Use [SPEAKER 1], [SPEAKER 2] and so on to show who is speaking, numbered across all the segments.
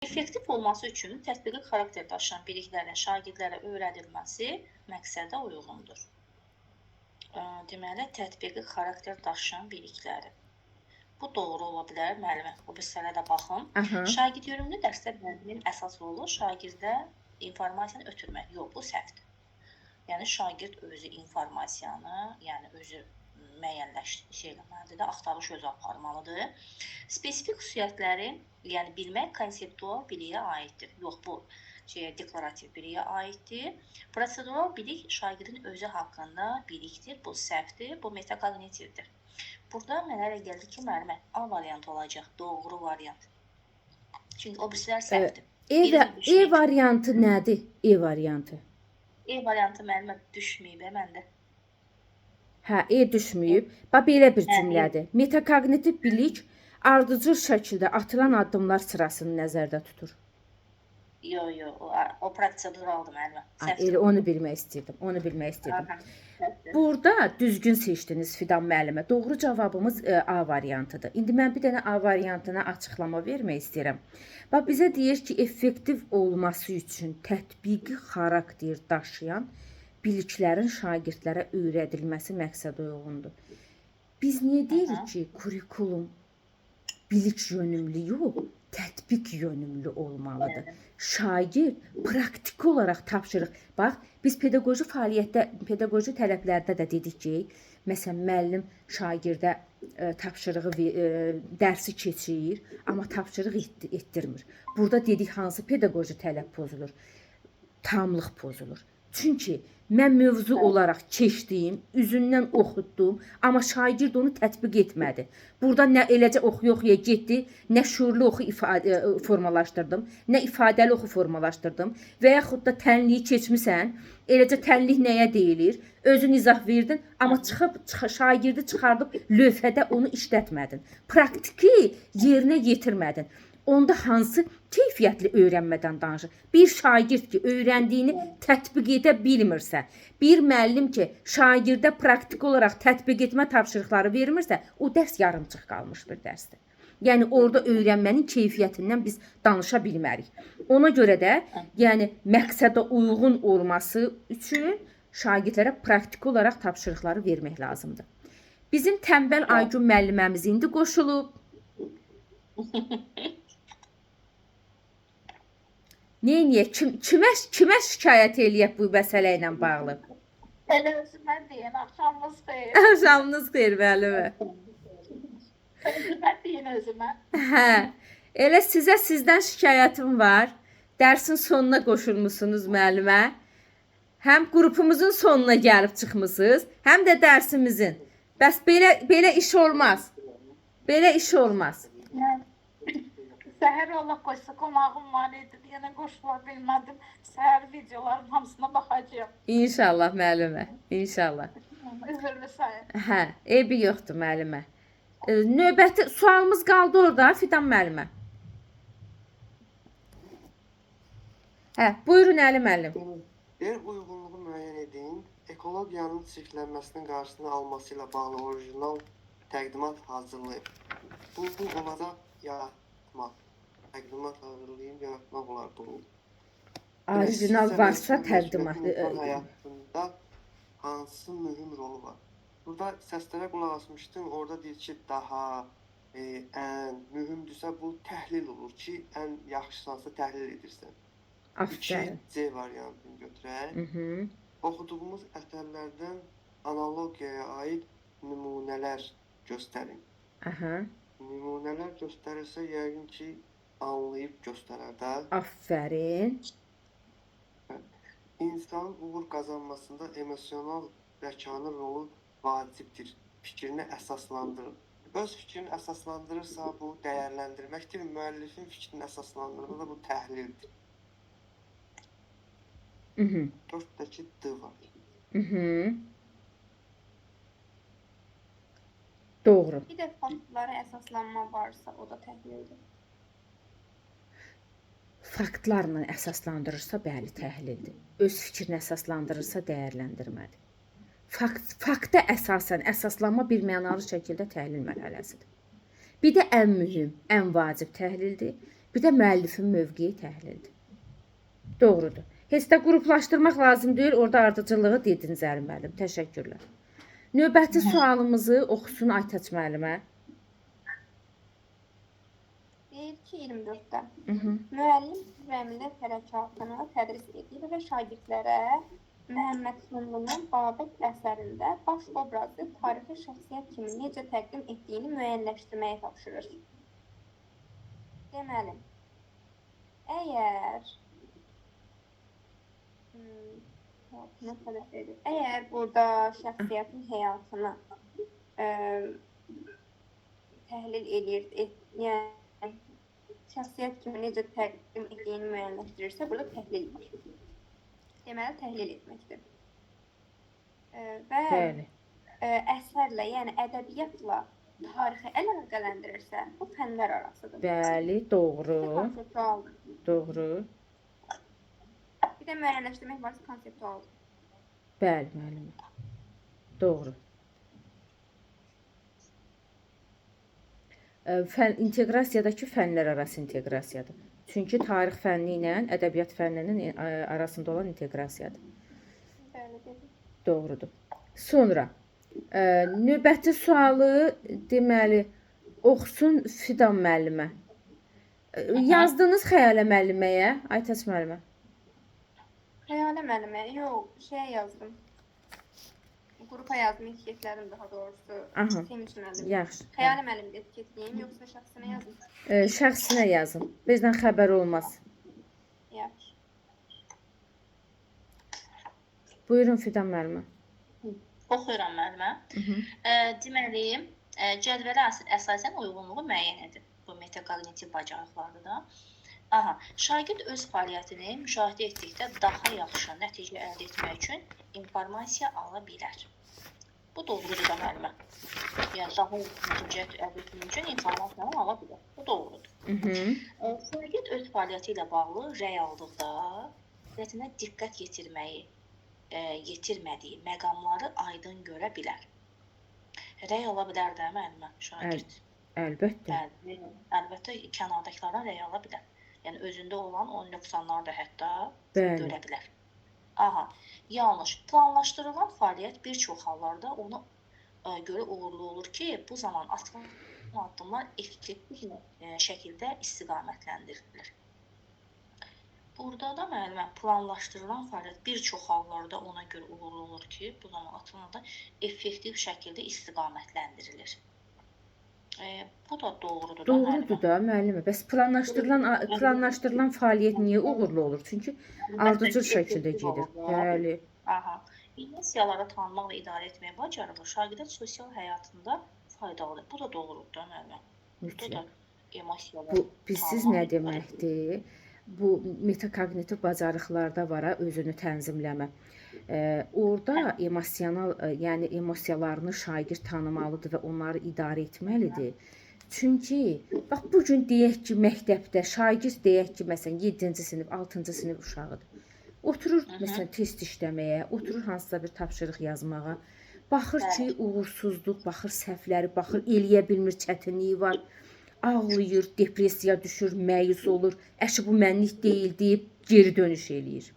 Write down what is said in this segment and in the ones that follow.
[SPEAKER 1] Effektiv olması üçün tətbiqi xarakter daşıyan biliklərin şagirdlərə öyrədilməsi məqsədə uyğundur. Deməli, tətbiqi xarakter daşıyan bilikləri. Bu doğru ola bilər, müəllimə. Bu hissələrə də baxın. Şagird yönümlü dərsdə müəllimin əsas rolu şagirdə informasiyanı ötürmək. Yox, bu səhvdir. Yəni, şagird özü informasiyanı, yəni özü müəyyənləşdirməlidir, axtarış özü aparmalıdır. Spesifik xüsusiyyətləri, yəni bilmək konseptual biliyə aiddir. Yox, bu deklarativ biliyə aiddir. Prosedural bilik şagirdin özü haqqında bilikdir, bu səhvdir, bu metakognitivdir. Burada mənə elə gəldi ki, müəllimə A variantı olacaq, doğru variant. Çünki o birisilər səhvdir.
[SPEAKER 2] E variantı nədir? E variantı.
[SPEAKER 1] E variantı müəllimə düşməyib məndə.
[SPEAKER 2] Hə, düşməyib. Bax, belə bir cümlədir. Metakognitiv bilik ardıcıl şəkildə atılan addımlar sırasını nəzərdə tutur.
[SPEAKER 1] Yox, o proseduraldır müəllimə.
[SPEAKER 2] Elə onu bilmək istəyirdim. Burada düzgün seçdiniz Fidan müəllimə. Doğru cavabımız A variantıdır. İndi mən bir dənə A variantına açıqlama vermək istəyirəm. Bax, bizə deyir ki, effektiv olması üçün tətbiqi xarakter daşıyan biliklərin şagirdlərə öyrədilməsi məqsədə uyğundur. Biz niyə deyirik ki, kurikulum bilik yönümlü yox, tətbiq yönümlü olmalıdır. Şagird praktiki olaraq tapşırıq. Bax, biz pedaqoji fəaliyyətdə, pedaqoji tələblərdə də dedik ki, məsələn, müəllim şagirdə tapşırığı, dərsi keçirir, amma tapşırıq etdirmir. Burada dedik hansı pedaqoji tələb pozulur? Tamlıq pozulur. Çünki mən mövzu olaraq keçdim, üzündən oxutdum, amma şagird onu tətbiq etmədi. Burada nə eləcə oxuya getdi, nə şuurlu oxu formalaşdırdım, nə ifadəli oxu formalaşdırdım və yaxud da tənliyi keçmisən, eləcə tənlik nəyə deyilir, özün izah verdin, amma şagirdi çıxardıb lövhədə onu işlətmədin. Praktiki yerinə yetirmədin. Onda hansı keyfiyyətli öyrənmədən danışır? Bir şagird ki, öyrəndiyini tətbiq edə bilmirsə, bir müəllim ki, şagirdə praktiki olaraq tətbiq etmə tapşırıqları vermirsə, o dərs yarımçıq qalmış bir dərsdir. Yəni, orada öyrənmənin keyfiyyətindən biz danışa bilmərik. Ona görə də, yəni, məqsədə uyğun olması üçün şagirdlərə praktiki olaraq tapşırıqları vermək lazımdır. Bizim tənbəl Aygün müəlliməmiz indi qoşulub. Neyniyə? Kimə şikayət eləyək bu məsələ ilə bağlı?
[SPEAKER 3] Elə özümə deyin, axşamınız xeyir.
[SPEAKER 2] Axşamınız xeyir, müəllimə.
[SPEAKER 3] Özümə deyin özümə.
[SPEAKER 2] Hə, elə sizdən şikayətim var. Dərsin sonuna qoşulmusunuz müəllimə. Həm qrupumuzun sonuna gəlib çıxmısınız, həm də dərsimizin. Bəs belə iş olmaz. Belə iş olmaz.
[SPEAKER 3] Səhər Allah qoysa qonağım var idi, yenə qoşula bilmədim. Səhər videoların hamısına baxacağım.
[SPEAKER 2] İnşallah müəllimə, inşallah.
[SPEAKER 3] Üzrlü sayın.
[SPEAKER 2] Hə, eybi yoxdur müəllimə. Növbəti sualımız qaldı orada Fidan müəllimə. Hə, buyurun Əli müəllim.
[SPEAKER 4] Uyğunluğu müəyyən edin. Ekologiyanın çirklənməsinin qarşısını alması ilə bağlı orijinal təqdimat hazırlayıb. Bu olacaq yaratmaq. Təqdimat hazırlayıb yaratmaq olar bunu.
[SPEAKER 2] Orijinal varsa təqdimat.
[SPEAKER 4] Həyatında hansı mühüm rolu var? Burada səslərə qulaq asmışdım. Orada deyir ki, daha, ən mühümdürsə bu təhlil olur ki, ən yaxşısansa təhlil edirsən.
[SPEAKER 2] Aferin.
[SPEAKER 4] C variantını götürək. Oxuduğumuz əsərlərdən analogiyaya aid nümunələr göstərin. Nümunələr göstərirsə, yəqin ki, anlayıb göstərər də.
[SPEAKER 2] Aferin.
[SPEAKER 4] İnsanın uğur qazanmasında emosional zəkanın rolu vacibdir. Fikrini əsaslandırır. Öz fikrini əsaslandırırsa, bu dəyərləndirməkdir. Müəllifin fikrini əsaslandırırsa da bu təhlildir. 4-dəki D var.
[SPEAKER 2] Doğru.
[SPEAKER 5] Bir də faktlara əsaslanma varsa, o da təhlildir.
[SPEAKER 2] Faktlarla əsaslandırırsa, bəli, təhlildir. Öz fikrini əsaslandırırsa, dəyərləndirmədir. Fakta əsasən əsaslanma bir mənalı şəkildə təhlil mərhələsidir. Bir də ən mühüm, ən vacib təhlildir. Bir də müəllifin mövqeyi təhlildir. Doğrudur. Heç də qruplaşdırmaq lazım deyil. Orada ardıcıllığı dediniz Əli müəllim. Təşəkkürlər. Növbəti sualımızı oxusun Aytaç müəllimə.
[SPEAKER 5] Deyir ki, 24-də.
[SPEAKER 2] Mhm.
[SPEAKER 5] Müəllim rəmzlər hərəkatını tədris edir və şagirdlərə Məhəmməd Sunlunun Babək əsərində baş obrazı tarixi şəxsiyyət kimi necə təqdim etdiyini müəyyənləşdirməyə tapşırır. Deməli, əgər burada şəxsiyyətin həyatını təhlil edir, yəni şəxsiyyət kimi necə təqdim etdiyini müəyyənləşdirirsə, burada təhlil var. Deməli, təhlil etməkdir. Və
[SPEAKER 2] Bəli.
[SPEAKER 5] əsərlə, yəni ədəbiyyatla tarixi əlaqələndirirsə, bu fənlər arasıdır.
[SPEAKER 2] Bəli, doğru.
[SPEAKER 5] Konseptualdır.
[SPEAKER 2] Doğru.
[SPEAKER 5] Bir də müəyyənləşdirmək varsa konseptualdır.
[SPEAKER 2] Bəli, müəllimə. Doğru. İnteqrasiyadakı fənlər arası inteqrasiyadır. Çünki tarix fənni ilə ədəbiyyat fənninin arasında olan inteqrasiyadır.
[SPEAKER 5] Bəli, dedim.
[SPEAKER 2] Doğrudur. Sonra növbəti sualı deməli oxusun Fidan müəllimə. Yazdınız Xəyalə müəlliməyə, Aytaç müəllimə.
[SPEAKER 5] Xəyalə müəllimə, yox, yazdım. Qrupa yazdım, etiketlərim daha doğrusu.
[SPEAKER 2] Aha.
[SPEAKER 5] Sevinç müəllim.
[SPEAKER 2] Yaxşı.
[SPEAKER 5] Xəyalə müəllim etiketləyim, yoxsa şəxsinə yazdım?
[SPEAKER 2] Şəxsinə yazın. Bizdən xəbər olmaz.
[SPEAKER 5] Yaxşı.
[SPEAKER 2] Buyurun Fidan müəllimə.
[SPEAKER 1] Oxuyuram müəllimə. Deməli, cədvələ əsasən uyğunluğu müəyyən edin. Bu metakognitiv bacarıqlardır da. Aha, şagird öz fəaliyyətini müşahidə etdikdə daha yaxşı nəticə əldə etmək üçün informasiya ala bilər. Bu doğrudur da müəllimə. Yəni daha nəticə əldə etmək üçün informasiyanı ala bilər. Bu doğrudur. Şagird öz fəaliyyəti ilə bağlı rəy aldıqda fəaliyyətinə diqqət yetirmədiyi məqamları aydın görə bilər. Rəy ala bilər də müəllimə şagird.
[SPEAKER 2] Əlbəttə.
[SPEAKER 1] Əlbəttə kənardakılardan rəy ala bilər. Yəni özündə olan o nöqsanları da hətta görə bilər. Aha, yanlış. Planlaşdırılan fəaliyyət bir çox hallarda ona görə uğurlu olur ki, bu zaman atılan addımlar effektiv şəkildə istiqamətləndirir. Burada da müəllimə planlaşdırılan fəaliyyət bir çox hallarda ona görə uğurlu olur ki, bu zaman atılan addımlar effektiv şəkildə istiqamətlendirilir. Bu da doğrudur da müəllimə.
[SPEAKER 2] Doğrudur da müəllimə. Bəs planlaşdırılan fəaliyyət niyə uğurlu olur? Çünki ardıcıl şəkildə gedir. Bəli.
[SPEAKER 1] Aha. Emosiyaları tanımaq və idarə etməyə bacarığı şagirdin sosial həyatında faydalıdır. Bu da doğrudur da müəllimə. Bu da emosiyaları.
[SPEAKER 2] Bu bizsiz nə deməkdir? Bu metakognitiv bacarıqlarda var özünü tənzimləmə. Orada emosional, yəni emosiyalarını şagird tanımalıdır və onları idarə etməlidir. Çünki bax bu gün deyək ki, məktəbdə şagird deyək ki, məsələn 7-ci sinif, 6-cı sinif uşağıdır. Oturur məsələn test işləməyə, oturur hansısa bir tapşırıq yazmağa. Baxır ki, uğursuzluq, baxır səhvləri, baxır eləyə bilmir, çətinliyi var. Ağlayır, depressiyaya düşür, məyus olur. Əşi bu mənlik deyil deyib geri dönüş eləyir.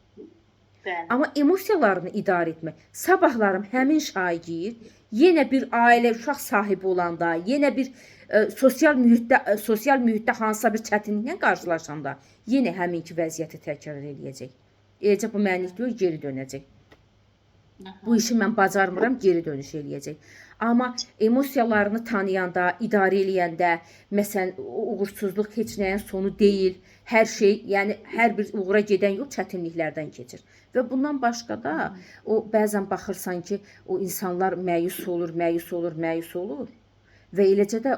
[SPEAKER 2] Amma emosiyalarını idarə etmək. Sabahlarım həmin şagird yenə bir ailə, uşaq sahibi olanda, yenə bir sosial mühitdə hansısa bir çətinliklə qarşılaşanda yenə həminki vəziyyəti təkrar eləyəcək. Eləcə bu mənlik deyil, geri dönəcək. Bu işi mən bacarmıram, geri dönüş eləyəcək. Amma emosiyalarını tanıyanda, idarə eləyəndə, məsələn, uğursuzluq heç nəyin sonu deyil. Hər şey, yəni hər bir uğura gedən yol çətinliklərdən keçir. Və bundan başqa da o bəzən baxırsan ki, o insanlar məyus olur və eləcə də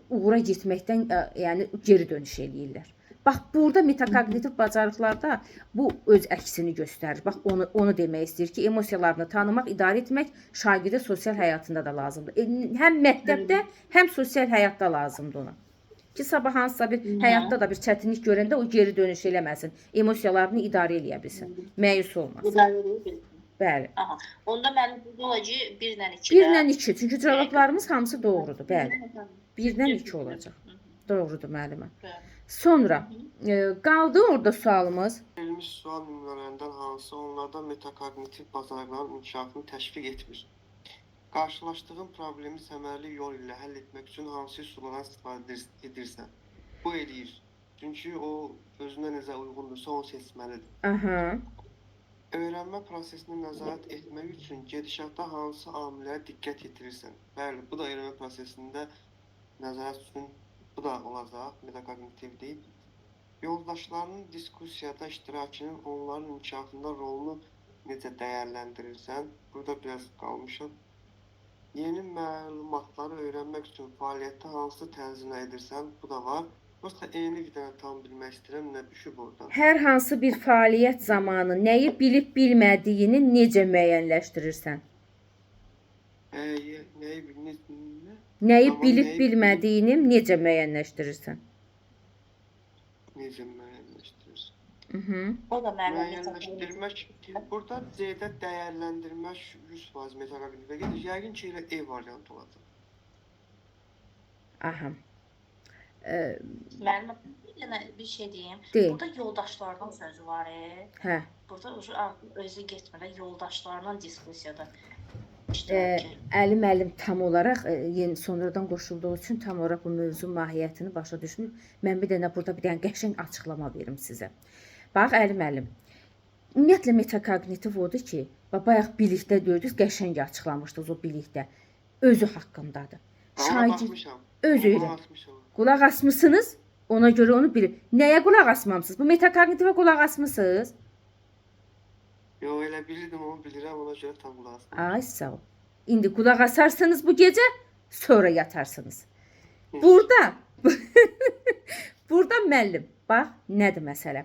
[SPEAKER 2] uğura getməkdən yəni geri dönüş eləyirlər. Bax burada metakognitiv bacarıqlarda bu öz əksini göstərir. Bax onu demək istəyir ki, emosiyalarını tanımaq, idarə etmək şagirdə sosial həyatında da lazımdır. Həm məktəbdə, həm sosial həyatda lazımdır ona. Ki sabah hansısa bir həyatda da bir çətinlik görəndə o geri dönüş eləməsin. Emosiyalarını idarə eləyə bilsin. Məyus olmasın. Bəli.
[SPEAKER 1] Aha. Onda mənim burada olacaq 1-lə 2.
[SPEAKER 2] 1-lə 2. Çünki cavablarımız hamısı doğrudur. Bəli. 1-lə 2 olacaq. Doğrudur müəllimə. Sonra qaldı orada sualımız.
[SPEAKER 4] Verilmiş sual nümunələrindən hansı onlarda metakognitiv bacarıqların inkişafını təşviq etmir? Qarşılaşdığın problemi səmərəli yol ilə həll etmək üçün hansı üsullardan istifadə edirsən? Bu eləyir. Çünki o özünə necə uyğundursa onu seçməlidir.
[SPEAKER 2] Aha.
[SPEAKER 4] Öyrənmə prosesinə nəzarət etmək üçün gedişatda hansı amillərə diqqət yetirirsən? Bəli, bu da öyrənmə prosesində nəzarət üçün bu da olacaq, metakognitiv deyil. Yoldaşlarının diskusiyada iştirakının onların inkişafında rolunu necə dəyərləndirirsən? Burada biraz qalmışam. Yeni məlumatları öyrənmək üçün fəaliyyətdə hansı tənzimlə edirsən? Bu da var. Yoxsa eyni bir dənə tam bilmək istəyirəm, nə düşüb oradan?
[SPEAKER 2] Hər hansı bir fəaliyyət zamanı nəyi bilib bilmədiyini necə müəyyənləşdirirsən?
[SPEAKER 4] Nəyi
[SPEAKER 2] Nəyi bilib bilmədiyini necə müəyyənləşdirirsən?
[SPEAKER 4] necə müəyyənləşdirirsən?
[SPEAKER 1] O da məlumat
[SPEAKER 4] Müəyyənləşdirmək, burada C-də dəyərləndirmək 100% metakognitivə gedir. Yəqin ki, elə E variantı olacaq.
[SPEAKER 2] Aha.
[SPEAKER 1] Mənim bir şey deyim.
[SPEAKER 2] Deyim.
[SPEAKER 1] Burada yoldaşlardan sözü var.
[SPEAKER 2] Hə.
[SPEAKER 1] Burada özü getmədən yoldaşlarla diskusiyada iştirak edir.
[SPEAKER 2] Əlim tam olaraq yeni sonradan qoşulduğu üçün tam olaraq bu mövzu mahiyyətini başa düşmür. Mən bir dənə burada bir dənə qəşəng açıqlama verim sizə. Bax əlim. Ümumiyyətlə metakognitiv odur ki, bayaq bilikdə gördünüz, qəşəng açıqlamışdınız o bilikdə. Özü haqqındadır. Şagird öz öyrən. Qulaq asmısınız, ona görə onu bilir. Nəyə qulaq asmamısınız? Bu metakognitivə qulaq asmısınız?
[SPEAKER 4] Yox, elə bilirdim, onu bilirəm, ona görə tam qulaq asdım.
[SPEAKER 2] Ay sağ ol. İndi qulaq asarsanız bu gecə, sonra yatarsınız. Burada müəllim, bax, nədir məsələ?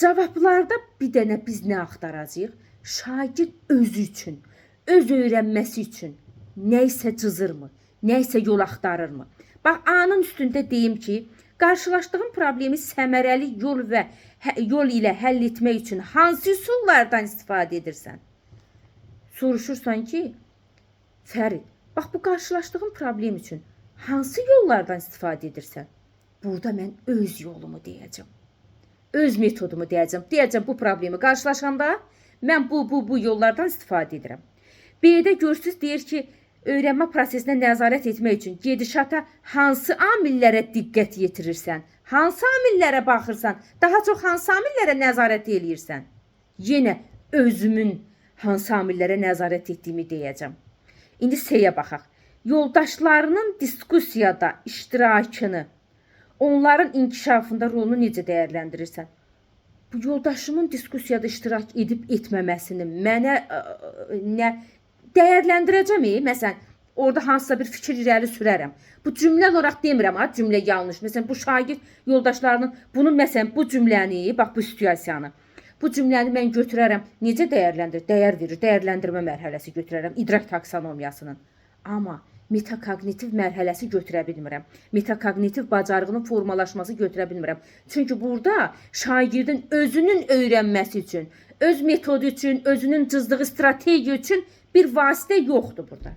[SPEAKER 2] Cavablarda bir dənə biz nə axtaracağıq? Şagird özü üçün, öz öyrənməsi üçün nə isə cızırmı, nə isə yol axtarırmı? Bax, A-nın üstündə deyim ki, qarşılaşdığın problemi səmərəli yol ilə həll etmək üçün hansı üsullardan istifadə edirsən? Soruşursan ki, Fərid, bax bu qarşılaşdığın problem üçün hansı yollardan istifadə edirsən? Burada mən öz yolumu deyəcəm. Öz metodumu deyəcəm. Deyəcəm bu problemi qarşılaşanda mən bu yollardan istifadə edirəm. B-də görürsüz deyir ki, öyrənmə prosesinə nəzarət etmək üçün gedişata hansı amillərə diqqət yetirirsən? Hansı amillərə baxırsan? Daha çox hansı amillərə nəzarət eləyirsən? Yenə özümün hansı amillərə nəzarət etdiyimi deyəcəm. İndi C-yə baxaq. Yoldaşlarının diskusiyada iştirakını, onların inkişafında rolunu necə dəyərləndirirsən? Bu yoldaşımın diskusiyada iştirak edib etməməsini mənə nə dəyərləndirəcəm? Məsələn, orada hansısa bir fikir irəli sürərəm. Bu cümlə olaraq demirəm, cümlə yanlış. Məsələn, bu şagird yoldaşlarının məsələn, bu cümləni, bax bu situasiyanı. Bu cümləni mən götürərəm. Necə dəyərləndirir? Dəyər verir. Dəyərləndirmə mərhələsi götürərəm. İdrak taksonomiyasının. Amma metakognitiv mərhələsi götürə bilmirəm. Metakognitiv bacarığının formalaşması götürə bilmirəm. Çünki burada şagirdin özünün öyrənməsi üçün, öz metodu üçün, özünün cızdığı strategiya üçün bir vasitə yoxdur burada.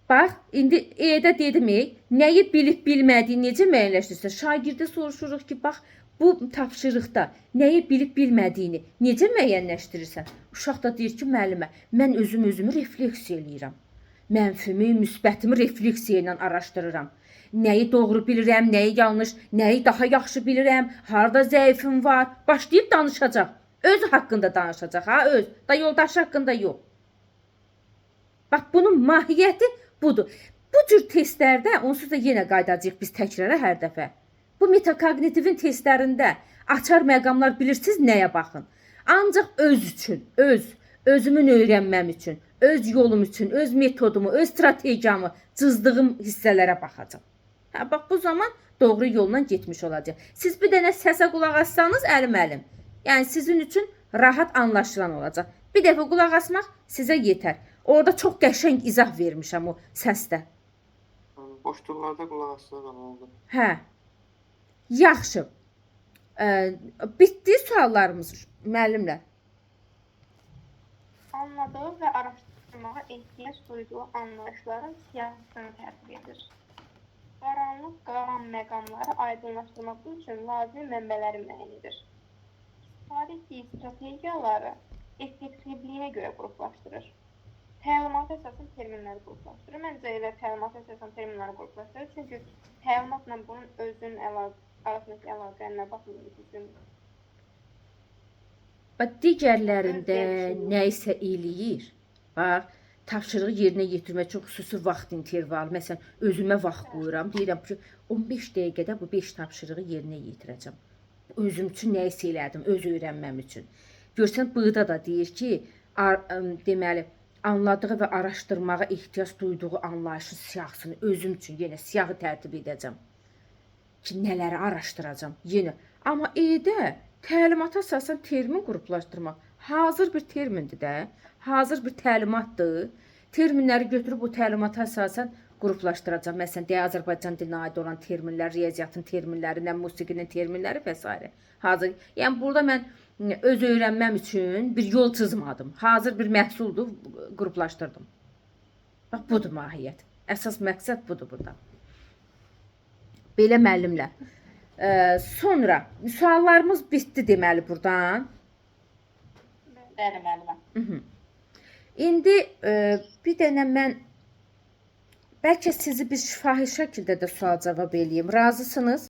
[SPEAKER 2] Bax, indi E-də dedim, nəyi bilib bilmədiyini necə müəyyənləşdirirsən? Şagirdə soruşuruq ki, bax, bu tapşırıqda nəyi bilib bilmədiyini necə müəyyənləşdirirsən? Uşaq da deyir ki, müəllimə, mən özümü refleksiya eləyirəm. Mənfimi, müsbətimi refleksiya ilə araşdırıram. Nəyi doğru bilirəm, nəyi yanlış, nəyi daha yaxşı bilirəm, harda zəifim var, başlayıb danışacaq. Öz haqqında danışacaq, öz. Da yoldaşı haqqında yox. Bax, bunun mahiyyəti budur. Bu cür testlərdə, onsuz da yenə qaydacağıq biz təkrara hər dəfə. Bu metakognitivin testlərində açar məqamlar bilirsiniz nəyə baxın? Ancaq öz üçün, özümün öyrənməm üçün, öz yolum üçün, öz metodumu, öz strategiyamı cızdığım hissələrə baxacağam. Bax, bu zaman doğru yolla getmiş olacaq. Siz bir dənə səsə qulaq assanız əlim. Yəni sizin üçün rahat anlaşılan olacaq. Bir dəfə qulaq asmaq sizə yetər. Orada çox qəşəng izah vermişəm o səsdə.
[SPEAKER 4] Boşluqlarda qulaq asılan oldu.
[SPEAKER 2] Hə. Yaxşı. Bitdi suallarımız müəllimlə.
[SPEAKER 5] Anladığı və araşdırmağa ehtiyac duyduğu anlayışların siyahısını tərtib edir. Qaranlıq qalan məqamları aydınlaşdırmaq üçün lazımi mənbələri müəyyən edir. İstifadə strategiyaları effektivliyinə görə qruplaşdırır. Təlimata əsasən terminləri qruplaşdırır. Məncə elə təlimata əsasən terminləri qruplaşdırır. Çünki təlimatla bunun özünün arasındakı əlaqə nə baxımdan düzgündür.
[SPEAKER 2] Bax, digərlərində nə isə eləyir. Bax, tapşırığı yerinə yetirmək üçün xüsusi vaxt intervalı. Məsələn, özümə vaxt qoyuram. Deyirəm ki, 15 dəqiqədə bu 5 tapşırığı yerinə yetirəcəm. Özüm üçün nə isə elədim, öz öyrənməm üçün. Görsən, burada da deyir ki, deməli, anladığı və araşdırmağa ehtiyac duyduğu anlayışın siyahısını özüm üçün yenə siyahı tərtib edəcəm. Ki, nələri araşdıracam yenə. Amma E-də təlimata əsasən termin qruplaşdırmaq hazır bir termindir də, hazır bir təlimatdır. Terminləri götürüb bu təlimata əsasən qruplaşdıracam. Məsələn, Azərbaycan dilinə aid olan terminlər, riyaziyyatın terminləri, musiqinin terminləri və s. Hazır. Yəni burada mən öz öyrənməm üçün bir yol çizmadım. Hazır bir məhsuldur, qruplaşdırdım. Bax, budur mahiyyət. Əsas məqsəd budur burada. Belə müəllimlər. Sonra suallarımız bitdi deməli buradan.
[SPEAKER 1] Bəli, müəllimə.
[SPEAKER 2] İndi bir dənə mən bəlkə sizi bir şifahi şəkildə də sual cavab eləyim. Razısınız?